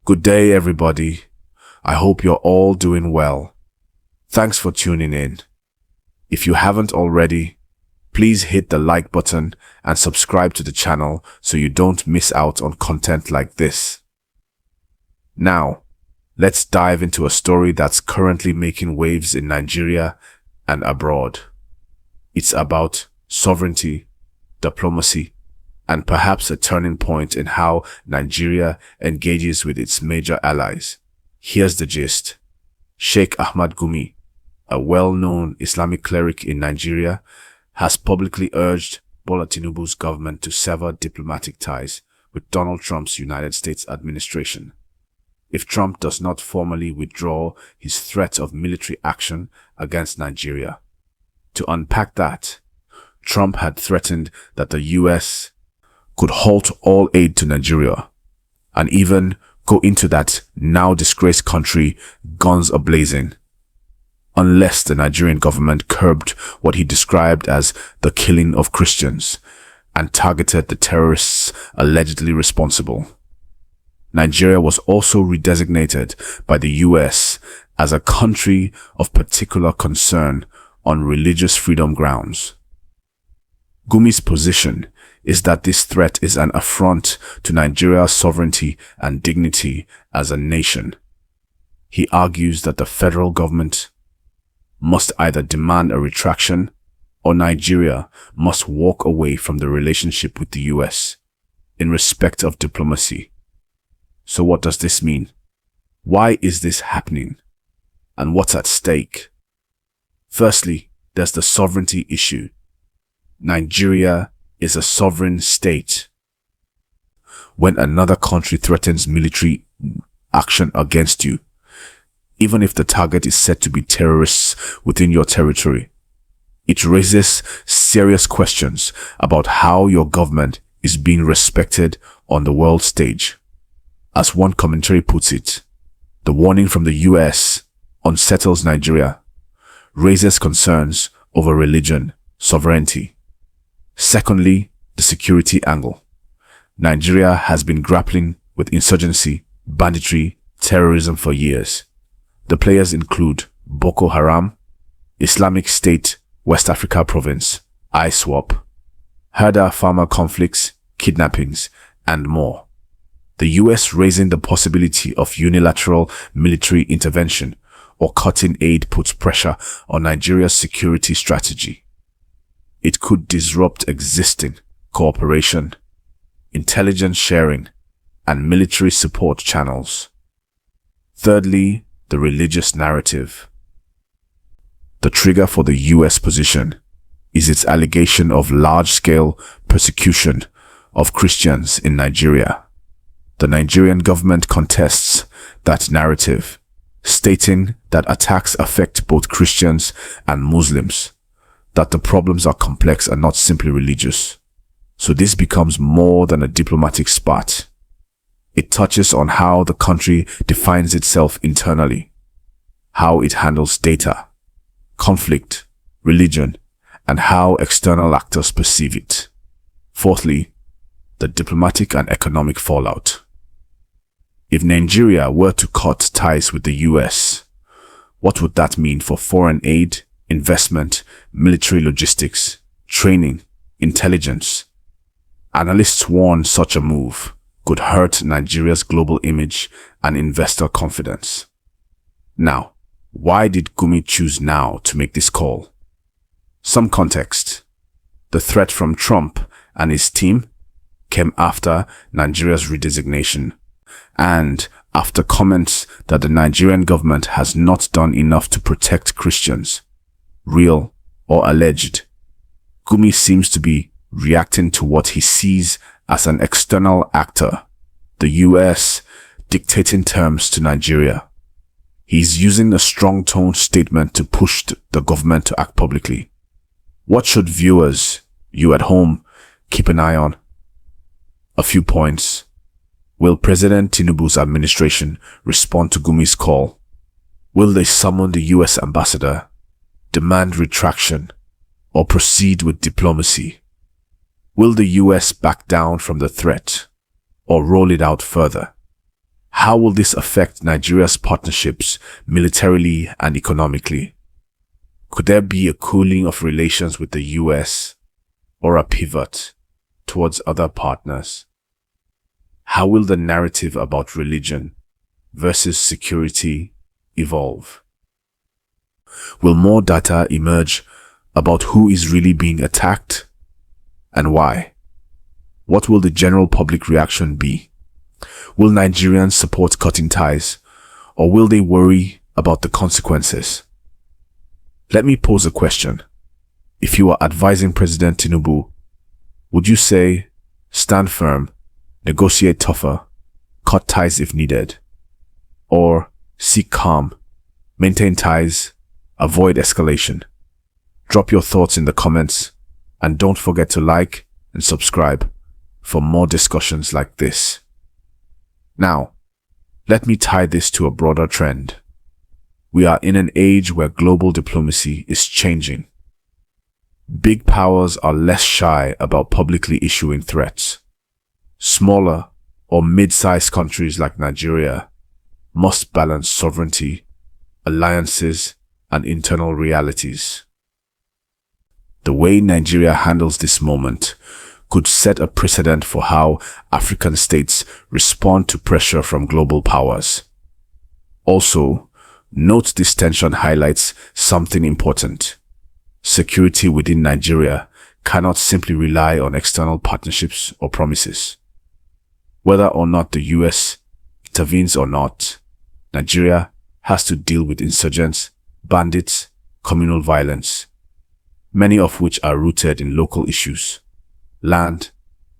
Good day, everybody. I hope you're all doing well. Thanks for tuning in. If you haven't already, please hit the like button and subscribe to the channel so you don't miss out on content like this. Now, let's dive into a story that's currently making waves in Nigeria and abroad. It's about sovereignty, diplomacy, and perhaps a turning point in how Nigeria engages with its major allies. Here's the gist. Sheikh Ahmad Gumi, a well-known Islamic cleric in Nigeria, has publicly urged Bola Tinubu's government to sever diplomatic ties with Donald Trump's United States administration. If Trump does not formally withdraw his threat of military action against Nigeria. To unpack that, Trump had threatened that the US could halt all aid to Nigeria and even go into that now disgraced country guns a-blazing, unless the Nigerian government curbed what he described as the killing of Christians and targeted the terrorists allegedly responsible. Nigeria was also redesignated by the US as a country of particular concern on religious freedom grounds. Gumi's position is that this threat is an affront to Nigeria's sovereignty and dignity as a nation. He argues that the federal government must either demand a retraction or Nigeria must walk away from the relationship with the US in respect of diplomacy. So what does this mean? Why is this happening? And what's at stake? Firstly, there's the sovereignty issue. Nigeria is a sovereign state. When another country threatens military action against you, even if the target is said to be terrorists within your territory, it raises serious questions about how your government is being respected on the world stage. As one commentary puts it, the warning from the US unsettles Nigeria, raises concerns over religion, sovereignty. Secondly, the security angle. Nigeria has been grappling with insurgency, banditry, terrorism for years. The players include Boko Haram, Islamic State, West Africa Province, ISWAP, herder-farmer conflicts, kidnappings, and more. The US raising the possibility of unilateral military intervention or cutting aid puts pressure on Nigeria's security strategy. It could disrupt existing cooperation, intelligence sharing, and military support channels. Thirdly, the religious narrative. The trigger for the US position is its allegation of large-scale persecution of Christians in Nigeria. The Nigerian government contests that narrative, stating that attacks affect both Christians and Muslims, that the problems are complex and not simply religious. So this becomes more than a diplomatic spat. It touches on how the country defines itself internally, how it handles data, conflict, religion, and how external actors perceive it. Fourthly, the diplomatic and economic fallout. If Nigeria were to cut ties with the US, what would that mean for foreign aid, investment, military logistics, training, intelligence? Analysts warn such a move could hurt Nigeria's global image and investor confidence. Now, why did Gumi choose now to make this call? Some context. The threat from Trump and his team came after Nigeria's redesignation and after comments that the Nigerian government has not done enough to protect Christians, real or alleged. Gumi seems to be reacting to what he sees as an external actor, the US, dictating terms to Nigeria. He's using a strong-toned statement to push the government to act publicly. What should viewers, you at home, keep an eye on? A few points. Will President Tinubu's administration respond to Gumi's call? Will they summon the US ambassador, demand retraction, or proceed with diplomacy? Will the US back down from the threat or roll it out further? How will this affect Nigeria's partnerships militarily and economically? Could there be a cooling of relations with the US or a pivot towards other partners? How will the narrative about religion versus security evolve? Will more data emerge about who is really being attacked and why? What will the general public reaction be? Will Nigerians support cutting ties, or will they worry about the consequences? Let me pose a question. If you are advising President Tinubu, would you say, stand firm, negotiate tougher, cut ties if needed, or seek calm, maintain ties, avoid escalation? Drop your thoughts in the comments, and don't forget to like and subscribe for more discussions like this. Now, let me tie this to a broader trend. We are in an age where global diplomacy is changing. Big powers are less shy about publicly issuing threats. Smaller or mid-sized countries like Nigeria must balance sovereignty, alliances, and internal realities. The way Nigeria handles this moment could set a precedent for how African states respond to pressure from global powers. Also, note this tension highlights something important. Security within Nigeria cannot simply rely on external partnerships or promises. Whether or not the US intervenes or not, Nigeria has to deal with insurgents, bandits, communal violence, many of which are rooted in local issues: land,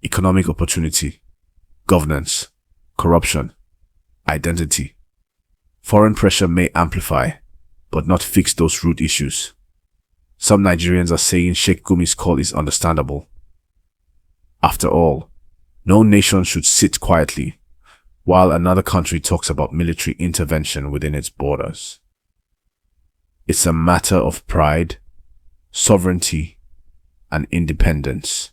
economic opportunity, governance, corruption, identity. Foreign pressure may amplify, but not fix those root issues. Some Nigerians are saying Sheikh Gumi's call is understandable. After all, no nation should sit quietly while another country talks about military intervention within its borders. It's a matter of pride, sovereignty, and independence.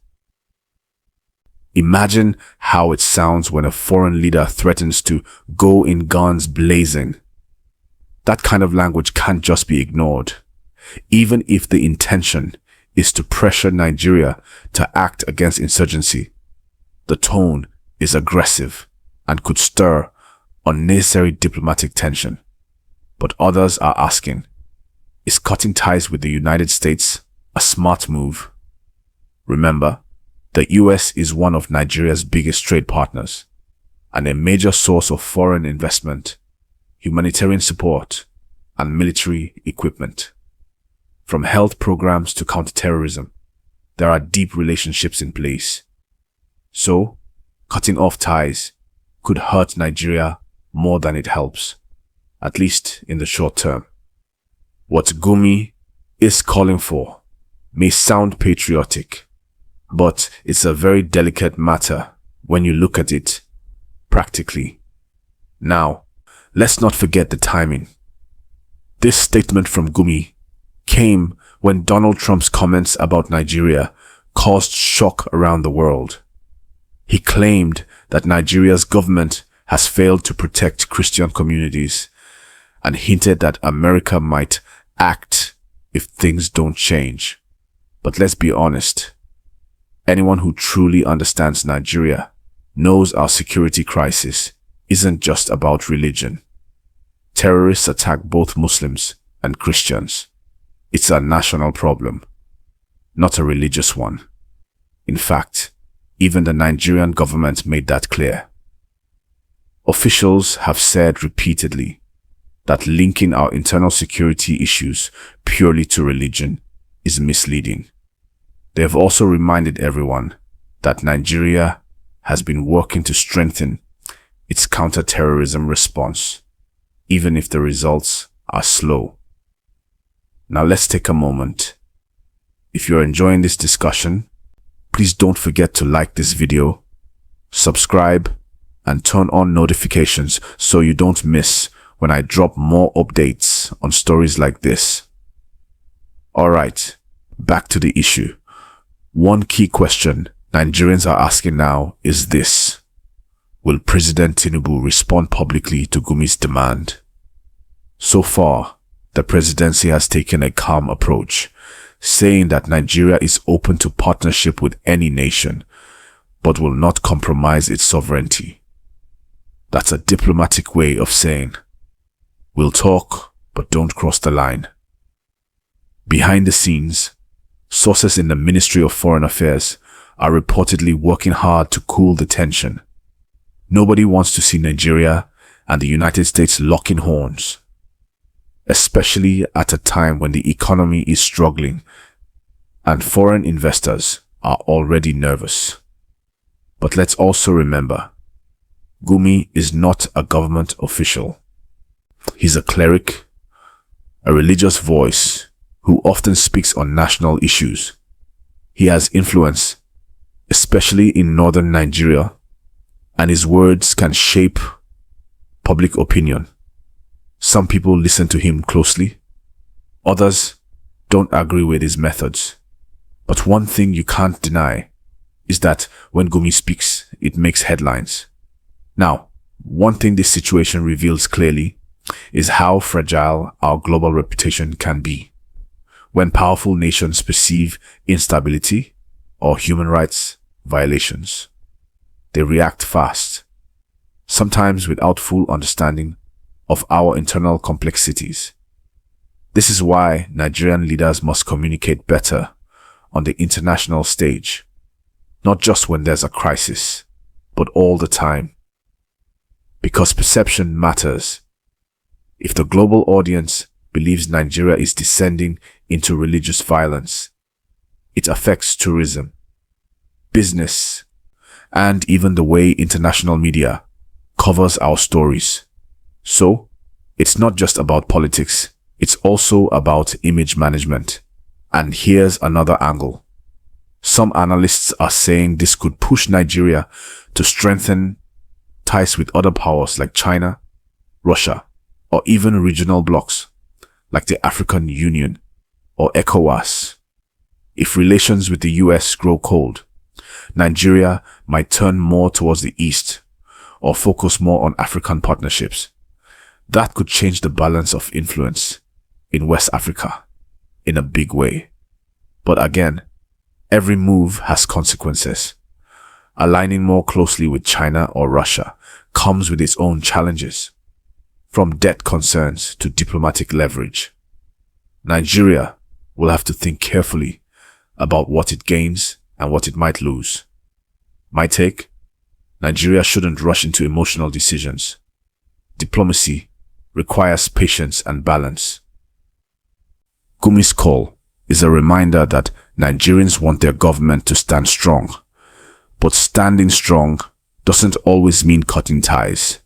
Imagine how it sounds when a foreign leader threatens to go in guns blazing. That kind of language can't just be ignored. Even if the intention is to pressure Nigeria to act against insurgency, the tone is aggressive and could stir unnecessary diplomatic tension. But others are asking, is cutting ties with the United States a smart move? Remember, the US is one of Nigeria's biggest trade partners and a major source of foreign investment, humanitarian support, and military equipment. From health programs to counterterrorism, there are deep relationships in place. So, cutting off ties could hurt Nigeria more than it helps, at least in the short term. What Gumi is calling for may sound patriotic, but it's a very delicate matter when you look at it practically. Now, let's not forget the timing. This statement from Gumi came when Donald Trump's comments about Nigeria caused shock around the world. He claimed that Nigeria's government has failed to protect Christian communities and hinted that America might act if things don't change. But let's be honest. Anyone who truly understands Nigeria knows our security crisis isn't just about religion. Terrorists attack both Muslims and Christians. It's a national problem, not a religious one. In fact, even the Nigerian government made that clear. Officials have said repeatedly that linking our internal security issues purely to religion is misleading. They have also reminded everyone that Nigeria has been working to strengthen its counter-terrorism response, even if the results are slow. Now let's take a moment. If you're enjoying this discussion, please don't forget to like this video, subscribe, and turn on notifications so you don't miss when I drop more updates on stories like this. Alright, back to the issue. One key question Nigerians are asking now is this: Will President Tinubu respond publicly to Gumi's demand? So far, the presidency has taken a calm approach, saying that Nigeria is open to partnership with any nation, but will not compromise its sovereignty. That's a diplomatic way of saying, we'll talk, but don't cross the line. Behind the scenes, sources in the Ministry of Foreign Affairs are reportedly working hard to cool the tension. Nobody wants to see Nigeria and the United States locking horns, especially at a time when the economy is struggling and foreign investors are already nervous. But let's also remember, Gumi is not a government official. He's a cleric, a religious voice who often speaks on national issues. He has influence, especially in northern Nigeria, and his words can shape public opinion. Some people listen to him closely. Others don't agree with his methods. But one thing you can't deny is that when Gumi speaks, it makes headlines. Now, one thing this situation reveals clearly is how fragile our global reputation can be. When powerful nations perceive instability or human rights violations, they react fast, sometimes without full understanding of our internal complexities. This is why Nigerian leaders must communicate better on the international stage, not just when there's a crisis, but all the time. Because perception matters. If the global audience believes Nigeria is descending into religious violence, it affects tourism, business, and even the way international media covers our stories. So, it's not just about politics, it's also about image management. And here's another angle. Some analysts are saying this could push Nigeria to strengthen ties with other powers like China, Russia, or even regional blocs like the African Union or ECOWAS. If relations with the US grow cold, Nigeria might turn more towards the east or focus more on African partnerships. That could change the balance of influence in West Africa in a big way. But again, every move has consequences. Aligning more closely with China or Russia comes with its own challenges, from debt concerns to diplomatic leverage. Nigeria will have to think carefully about what it gains and what it might lose. My take? Nigeria shouldn't rush into emotional decisions. Diplomacy requires patience and balance. Gumi's call is a reminder that Nigerians want their government to stand strong. But standing strong doesn't always mean cutting ties.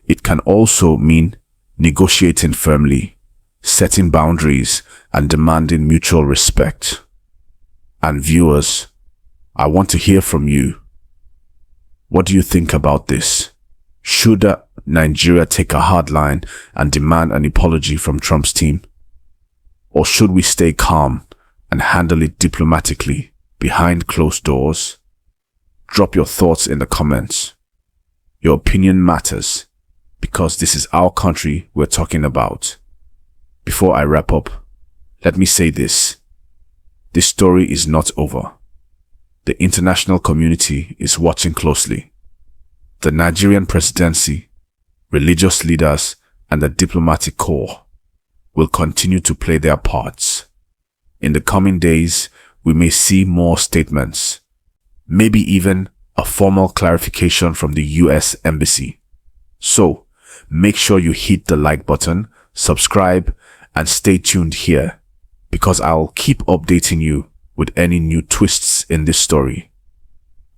It can also mean negotiating firmly, setting boundaries, and demanding mutual respect. And viewers, I want to hear from you. What do you think about this? Should Nigeria take a hard line and demand an apology from Trump's team? Or should we stay calm and handle it diplomatically behind closed doors? Drop your thoughts in the comments. Your opinion matters because this is our country we're talking about. Before I wrap up, let me say this. This story is not over. The international community is watching closely. The Nigerian presidency, religious leaders, and the diplomatic corps will continue to play their parts. In the coming days, we may see more statements, maybe even a formal clarification from the US Embassy. So, make sure you hit the like button, subscribe, and stay tuned here, because I'll keep updating you with any new twists in this story.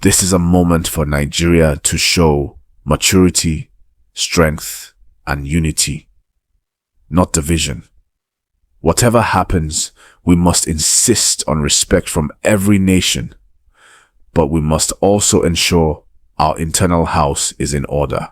This is a moment for Nigeria to show maturity, strength, and unity, not division. Whatever happens, we must insist on respect from every nation, but we must also ensure our internal house is in order.